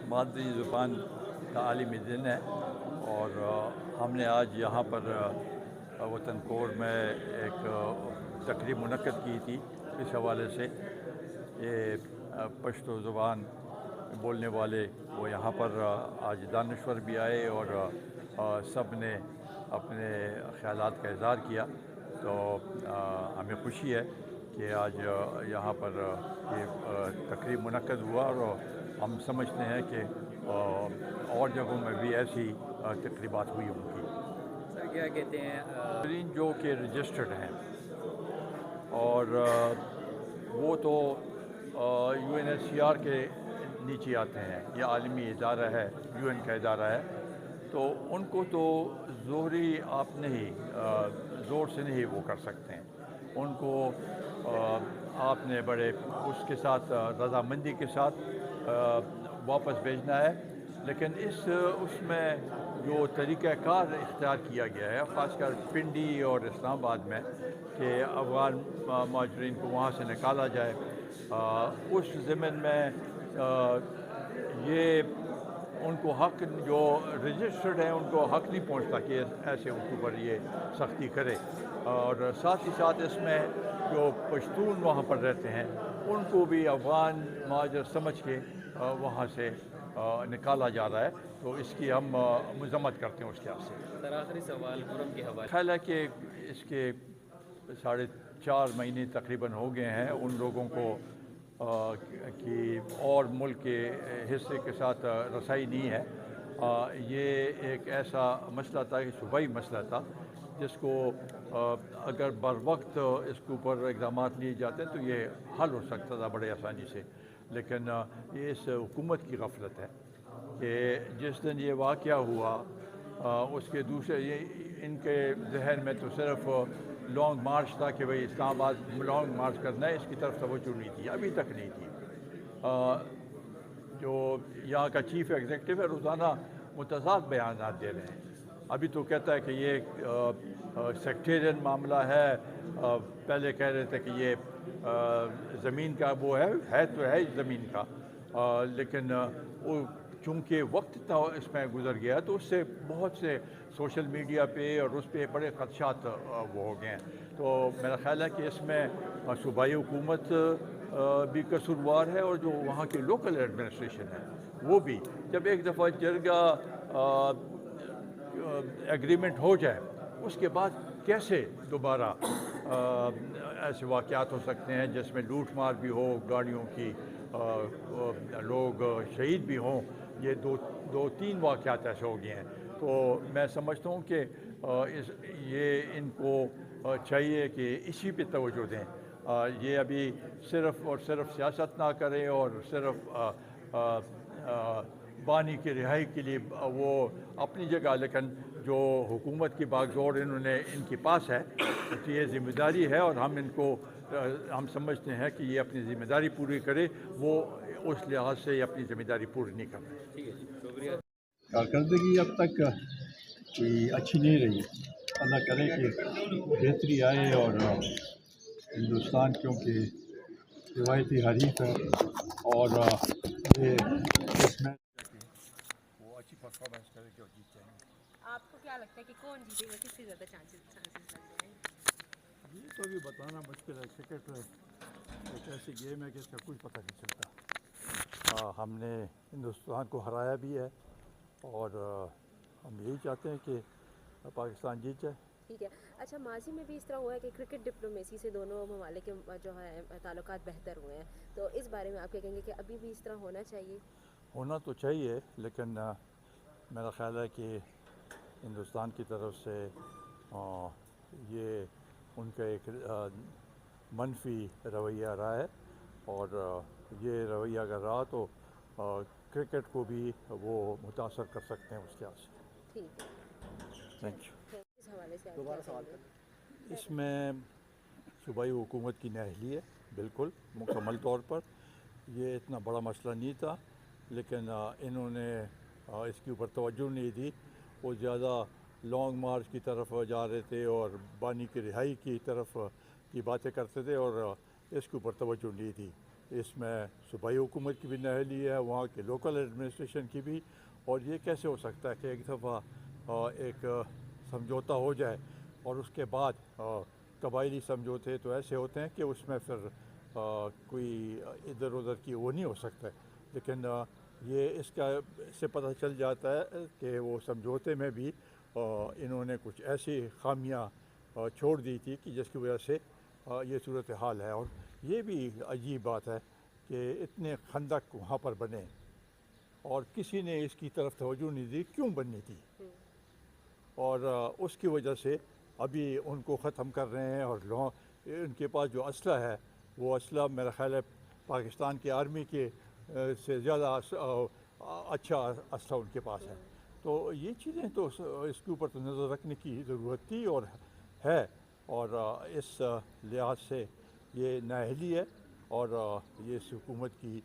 مادری زبان کا عالمی دن ہے، اور ہم نے آج یہاں پر وطن کور میں ایک تقریب منعقد کی تھی اس حوالے سے کہ پشتو زبان بولنے والے وہ یہاں پر آج دانشور بھی آئے اور سب نے اپنے خیالات کا اظہار کیا. تو ہمیں خوشی ہے کہ آج یہاں پر یہ تقریب منعقد ہوا، اور ہم سمجھتے ہیں کہ اور جگہوں میں بھی ایسی تقریبات ہوئی ہوں گی. سر کیا کہتے ہیں جو کہ رجسٹرڈ ہیں، اور وہ تو UNHCR کے نیچے آتے ہیں. یہ عالمی ادارہ ہے، UN کا ادارہ ہے، تو ان کو تو ظہری آپ نہیں زور سے نہیں وہ کر سکتے ہیں. ان کو آپ نے بڑے اس کے ساتھ رضامندی کے ساتھ واپس بھیجنا ہے. لیکن اس میں جو طریقہ کار اختیار کیا گیا ہے، خاص کر پنڈی اور اسلام آباد میں، کہ افغان مہاجرین کو وہاں سے نکالا جائے، اس ضمن میں یہ ان کو حق جو رجسٹرڈ ہیں ان کو حق نہیں پہنچتا کہ ایسے ان کے اوپر یہ سختی کرے. اور ساتھ ہی ساتھ اس میں جو پشتون وہاں پر رہتے ہیں ان کو بھی افغان مہاجر سمجھ کے وہاں سے نکالا جا رہا ہے. تو اس کی ہم مذمت کرتے ہیں اس کے سے. سر آخری سوال جرم کے حوالے خیال ہے کہ اس کے 4.5 مہینے تقریباً ہو گئے ہیں ان لوگوں کو کہ اور ملک کے حصے کے ساتھ رسائی نہیں ہے. یہ ایک ایسا مسئلہ تھا کہ صوبائی مسئلہ تھا جس کو اگر بر وقت اس کے اوپر اقدامات لیے جاتے تو یہ حل ہو سکتا تھا بڑے آسانی سے. لیکن یہ اس حکومت کی غفلت ہے کہ جس دن یہ واقعہ ہوا اس کے دوسرے ان کے ذہن میں تو صرف لانگ مارچ تھا کہ بھئی اسلام آباد لانگ مارچ کرنا ہے، اس کی طرف توجہ نہیں تھی، ابھی تک نہیں تھی. جو یہاں کا چیف ایگزیکٹو ہے روزانہ متضاد بیانات دے رہے ہیں. ابھی تو کہتا ہے کہ یہ سیکٹیرین معاملہ ہے، پہلے کہہ رہے تھے کہ یہ زمین کا وہ ہے تو ہے زمین کا، لیکن وہ چونکہ وقت اتنا اس میں گزر گیا تو اس سے بہت سے سوشل میڈیا پہ اور اس پہ بڑے خدشات وہ ہو گئے ہیں. تو میرا خیال ہے کہ اس میں صوبائی حکومت بھی قصوروار ہے، اور جو وہاں کی لوکل ایڈمنسٹریشن ہے وہ بھی. جب ایک دفعہ جرگہ ایگریمنٹ ہو جائے اس کے بعد کیسے دوبارہ ایسے واقعات ہو سکتے ہیں جس میں لوٹ مار بھی ہو، گاڑیوں کی لوگ شہید بھی ہوں. یہ دو تین واقعات ایسے ہو گئے ہیں. تو میں سمجھتا ہوں کہ یہ ان کو چاہیے کہ اسی پہ توجہ دیں. یہ ابھی صرف اور صرف سیاست نہ کریں اور صرف بانی کی رہائی کے لیے وہ اپنی جگہ، لیکن جو حکومت کی باغ دوڑ ان کے پاس ہے تو یہ ذمہ داری ہے، اور ہم سمجھتے ہیں کہ یہ اپنی ذمہ داری پوری کرے. وہ اس لحاظ سے اپنی ذمہ داری پوری نہیں کر رہے. ٹھیک ہے جی، شکریہ. کارکردگی اب تک کوئی اچھی نہیں رہی. اللہ کرے کہ بہتری آئے، اور ہندوستان کیونکہ روایتی حریف ہے اور یہ اس میں وہ اچھی پرفارمنس کرے کہ جیت جائیں گے. آپ کو کیا لگتا ہے کہ کون جیتے گا، کس سے زیادہ چانسز لگ رہے ہیں؟ یہ تو ابھی بتانا مشکل ہے. کرکٹ ایک ایسی گیم ہے کہ اس کا کچھ پتہ نہیں چلتا. ہم نے ہندوستان کو ہرایا بھی ہے، اور ہم یہی چاہتے ہیں کہ پاکستان جیت جائے. ٹھیک ہے. اچھا، ماضی میں بھی اس طرح ہوا ہے کہ کرکٹ ڈپلومیسی سے دونوں ممالک کے جو ہے تعلقات بہتر ہوئے ہیں، تو اس بارے میں آپ کیا کہیں گے کہ ابھی بھی اس طرح ہونا چاہیے؟ ہونا تو چاہیے، لیکن میرا خیال ہے کہ ہندوستان کی طرف سے یہ ان کا ایک منفی رویہ رہا ہے، اور یہ رویہ اگر رہا تو کرکٹ کو بھی وہ متاثر کر سکتے ہیں اس کے سے. ٹھیک ہے. Thank you. اس حوالے سے دوبارہ سوال کریں. اس میں صوبائی حکومت کی نااہلی ہے بالکل مکمل طور پر. یہ اتنا بڑا مسئلہ نہیں تھا، لیکن انہوں نے اس کے اوپر توجہ نہیں دی. وہ زیادہ لانگ مارچ کی طرف جا رہے تھے اور بانی کی رہائی کی طرف کی باتیں کرتے تھے، اور اس کے اوپر توجہ نہیں دی. اس میں صوبائی حکومت کی بھی نااہلی ہے, وہاں کے لوکل ایڈمنسٹریشن کی بھی. اور یہ کیسے ہو سکتا ہے کہ ایک دفعہ ایک سمجھوتا ہو جائے اور اس کے بعد قبائلی سمجھوتے تو ایسے ہوتے ہیں کہ اس میں پھر کوئی ادھر ادھر کی وہ نہیں ہو سکتا ہے. لیکن یہ اس سے پتہ چل جاتا ہے کہ وہ سمجھوتے میں بھی انہوں نے کچھ ایسی خامیاں چھوڑ دی تھی کہ جس کی وجہ سے یہ صورتحال ہے. اور یہ بھی عجیب بات ہے کہ اتنے خندق وہاں پر بنے اور کسی نے اس کی طرف توجہ نہیں دی, کیوں بننی تھی. اور اس کی وجہ سے ابھی ان کو ختم کر رہے ہیں. اور ان کے پاس جو اسلحہ ہے وہ اسلحہ میرا خیال ہے پاکستان کی آرمی کے سے زیادہ اچھا اسلحہ ان کے پاس ہے. تو یہ چیزیں تو اس کے اوپر تو نظر رکھنے کی ضرورت تھی اور ہے. اور اس لحاظ سے یہ نااہلی ہے اور یہ اس حکومت کی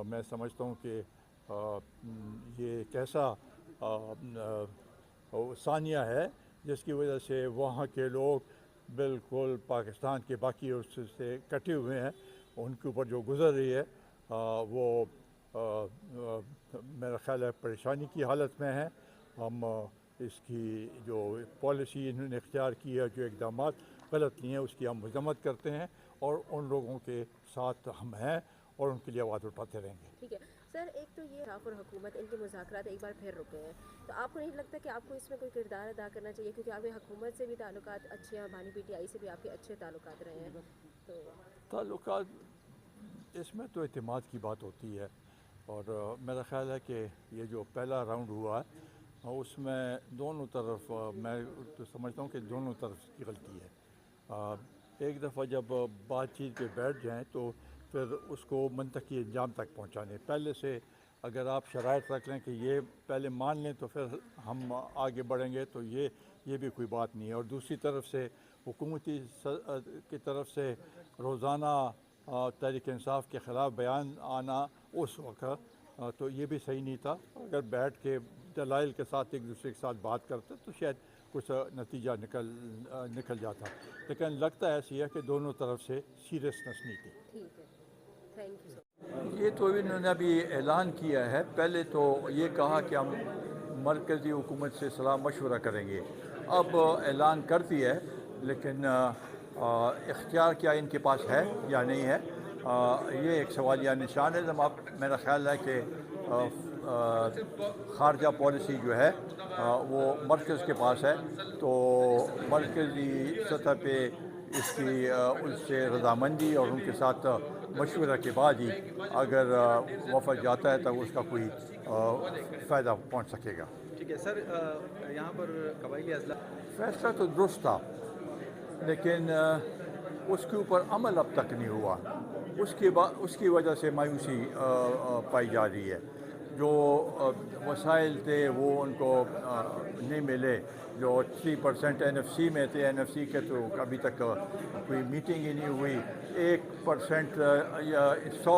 میں سمجھتا ہوں کہ یہ ایک ایسا ثانیہ ہے جس کی وجہ سے وہاں کے لوگ بالکل پاکستان کے باقی اس سے کٹے ہوئے ہیں. ان کے اوپر جو گزر رہی ہے وہ میرا خیال ہے پریشانی کی حالت میں ہے. ہم اس کی جو پالیسی انہوں نے اختیار کی ہے, جو اقدامات غلط نہیں ہیں, اس کی ہم مذمت کرتے ہیں اور ان لوگوں کے ساتھ ہم ہیں اور ان کے لیے آواز اٹھاتے رہیں گے. ٹھیک ہے سر, ایک تو یہ اور حکومت ان کے مذاکرات ایک بار پھر رکے ہیں, تو آپ کو نہیں لگتا کہ آپ کو اس میں کوئی کردار ادا کرنا چاہیے, کیونکہ آپ کے حکومت سے بھی تعلقات اچھے ہیں, بانی پی ٹی آئی سے بھی آپ کے اچھے تعلقات رہے ہیں, تو تعلقات اس میں تو اعتماد کی بات ہوتی ہے. اور میرا خیال ہے کہ یہ جو پہلا راؤنڈ ہوا ہے اس میں دونوں طرف میں تو سمجھتا ہوں کہ دونوں طرف کی غلطی ہے. ایک دفعہ جب بات چیت پہ بیٹھ جائیں تو پھر اس کو منطقی انجام تک پہنچانے, پہلے سے اگر آپ شرائط رکھ لیں کہ یہ پہلے مان لیں تو پھر ہم آگے بڑھیں گے, تو یہ بھی کوئی بات نہیں ہے. اور دوسری طرف سے حکومتی کی طرف سے روزانہ تحریک انصاف کے خلاف بیان آنا اس وقت تو یہ بھی صحیح نہیں تھا. اگر بیٹھ کے دلائل کے ساتھ ایک دوسرے کے ساتھ بات کرتے تو شاید کچھ نتیجہ نکل جاتا. لیکن لگتا ایسی ہے کہ دونوں طرف سے سیریسنس نہیں تھی. ٹھیک ہے, تھینک یو سر. یہ تو انہوں نے ابھی اعلان کیا ہے. پہلے تو یہ کہا کہ ہم مرکزی حکومت سے صلاح مشورہ کریں گے. اب اعلان کر دیا ہے, لیکن اختیار کیا ان کے پاس ہے یا نہیں ہے, یہ ایک سوالیہ نشان ہے. جب میرا خیال ہے کہ خارجہ پالیسی جو ہے وہ مرکز کے پاس ہے, تو مرکزی سطح پہ اس کی ان سے رضامندی اور ان کے ساتھ مشورہ کے بعد ہی اگر وفد جاتا ہے تو اس کا کوئی فائدہ پہنچ سکے گا. ٹھیک ہے سر, یہاں پر قبائلی اضلاع فیصلہ تو درست تھا, لیکن اس کے اوپر عمل اب تک نہیں ہوا. اس کی وجہ سے مایوسی پائی جا رہی ہے. جو وسائل تھے وہ ان کو نہیں ملے. جو 3% NFC میں تھے, NFC کے تو ابھی تک کوئی میٹنگ ہی نہیں ہوئی. 1% یا 100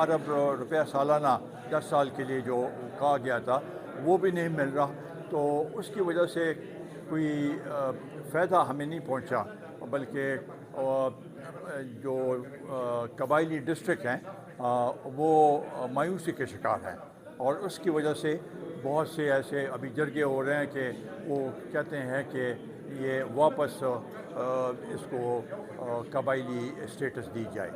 ارب روپیہ سالانہ 10 سال کے لیے جو کہا گیا تھا وہ بھی نہیں مل رہا. تو اس کی وجہ سے کوئی فائدہ ہمیں نہیں پہنچا, بلکہ جو قبائلی ڈسٹرکٹ ہیں وہ مایوسی کے شکار ہیں. اور اس کی وجہ سے بہت سے ایسے ابھی جرگے ہو رہے ہیں کہ وہ کہتے ہیں کہ یہ واپس اس کو قبائلی اسٹیٹس دی جائے.